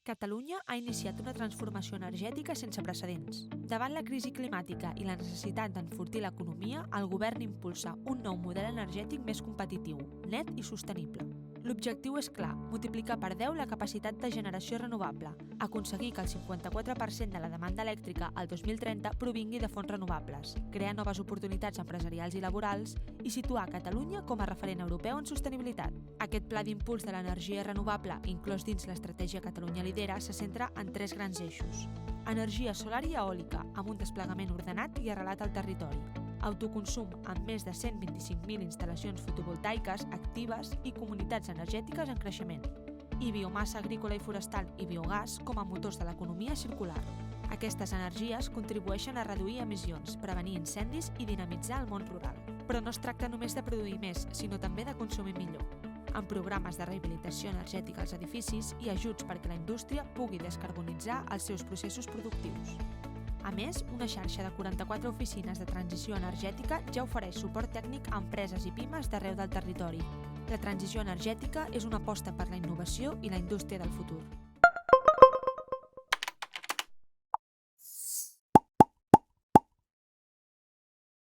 Catalunya ha iniciat una transformació energètica sense precedents. Davant la crisi climàtica i la necessitat d'enfortir l'economia, el govern impulsa un nou model energètic més competitiu, net i sostenible. L'objectiu és clar, multiplicar per 10 la capacitat de generació renovable, aconseguir que el 54% de la demanda elèctrica al 2030 provingui de fonts renovables, crear noves oportunitats empresarials i laborals i situar Catalunya com a referent europeu en sostenibilitat. Aquest pla d'impuls de l'energia renovable, inclòs dins l'estratègia Catalunya Lidera, se centra en 3 grans eixos. Energia solar i eòlica, amb un desplegament ordenat i arrelat al territori. Autoconsum, amb més de 125.000 instal·lacions fotovoltaiques actives i comunitats energètiques en creixement. I biomassa agrícola i forestal i biogàs com a motors de l'economia circular. Aquestes energies contribueixen a reduir emissions, prevenir incendis i dinamitzar el món rural. Però no es tracta només de produir més, sinó també de consumir millor, amb programes de rehabilitació energètica als edificis i ajuts perquè la indústria pugui descarbonitzar els seus processos productius. A més, una xarxa de 44 oficines de transició energètica ja ofereix suport tècnic a empreses i pimes d'arreu del territori. La transició energètica és una aposta per la innovació i la indústria del futur.